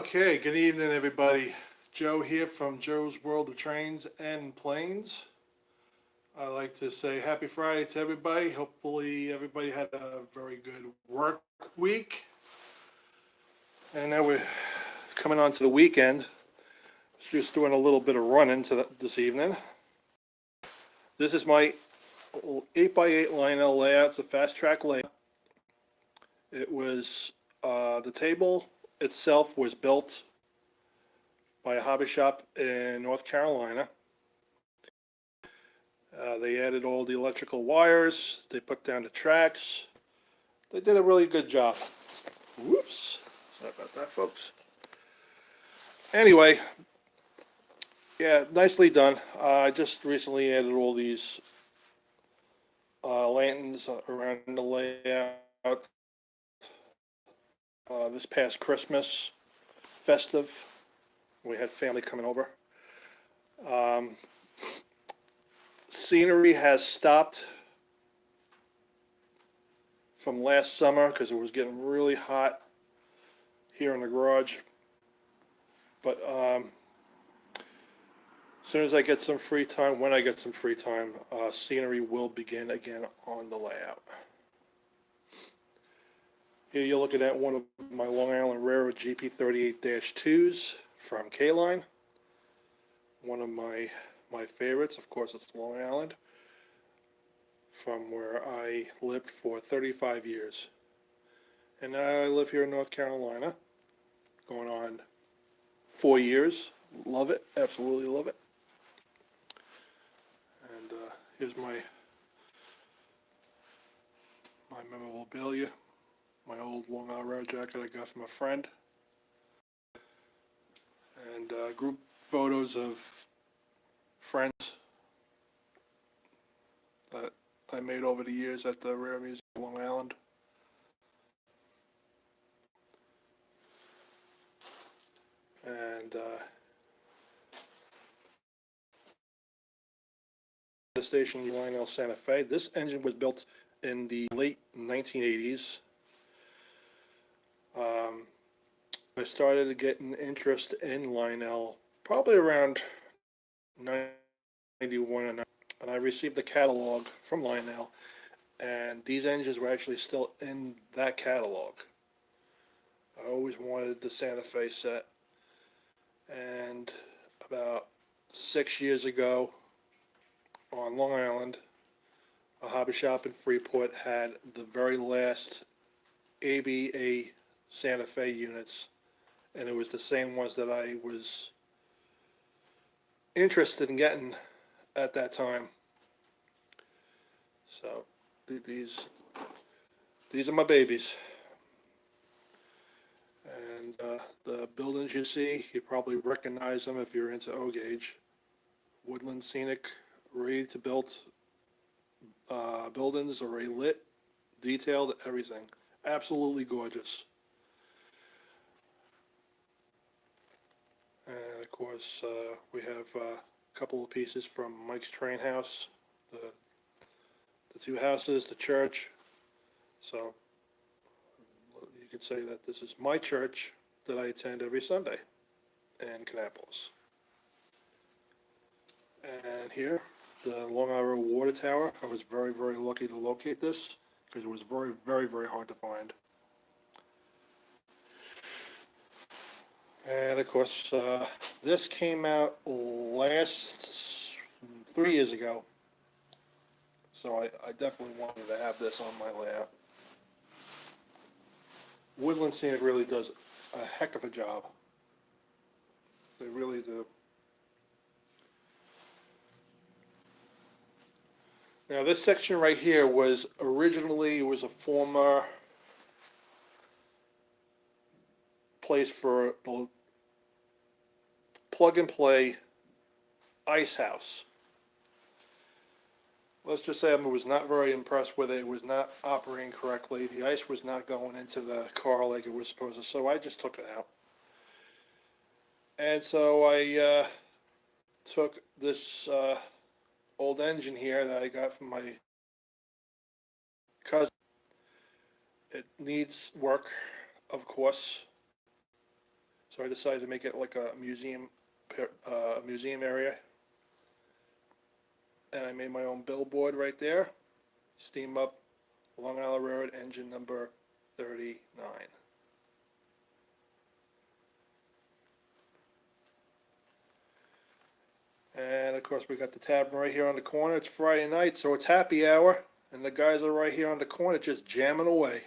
Okay, good evening, everybody. Joe here from Joe's World of Trains and Planes. I'd like to say happy Friday to everybody. Hopefully, everybody had a very good work week. And now we're coming on to the weekend. Just doing a little bit of running this evening. This is my 8x8 Lionel layout. It's a fast track layout. It was, the table itself was built by a hobby shop in North Carolina. They added all the electrical wires. They put down the tracks. They did a really good job. Whoops. Sorry about that, folks. Anyway, yeah, nicely done. I just recently added all these lanterns around the layout. This past Christmas, festive, we had family coming over. Scenery has stopped from last summer because it was getting really hot here in the garage. But as soon as I get some free time, when I get some free time, scenery will begin again on the layout. Here you're looking at one of my Long Island Railroad GP38-2s from K-Line. One of my favorites, of course, it's Long Island, from where I lived for 35 years. And now I live here in North Carolina, going on 4 years. Love it, absolutely love it. And here's my memorabilia, my old Long Island Railroad jacket I got from a friend, and group photos of friends that I made over the years at the Railroad Museum of Long Island. And the station Lionel Santa Fe. This engine was built in the late 1980s. I started getting interest in Lionel probably around 91, and I received the catalog from Lionel, and these engines were actually still in that catalog. I always wanted the Santa Fe set, and about 6 years ago on Long Island, a hobby shop in Freeport had the very last ABA Santa Fe units, and it was the same ones that I was interested in getting at that time. So these are my babies. And the buildings you see, you probably recognize them if you're into O-Gauge. Woodland scenic, ready to build buildings, already lit, detailed, everything. Absolutely gorgeous. And of course, we have a couple of pieces from Mike's Train House, the two houses, the church. So you could say that this is my church that I attend every Sunday in Kannapolis. And here, the Long Island Water Tower. I was very, very lucky to locate this because it was very, very, very hard to find. And of course, this came out 3 years ago. So I definitely wanted to have this on my layout. Woodland Scenic really does a heck of a job. They really do. Now this section right here was originally, it was a former place for the plug and play ice house. Let's just say I was not very impressed with it. It was not operating correctly. The ice was not going into the car like it was supposed to, so I just took it out. And so I took this old engine here that I got from my cousin. It needs work, of course. So I decided to make it like a museum area. And I made my own billboard right there. Steam up Long Island Road, engine number 39. And of course we got the tavern right here on the corner. It's Friday night, so it's happy hour. And the guys are right here on the corner just jamming away.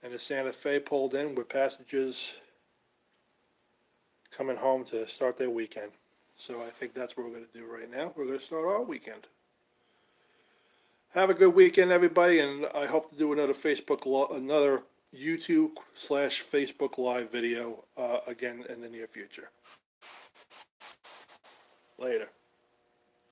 And the Santa Fe pulled in with passengers coming home to start their weekend. So I think that's what we're going to do right now. We're going to start our weekend. Have a good weekend, everybody, and I hope to do another another YouTube/Facebook Live video again in the near future. Later.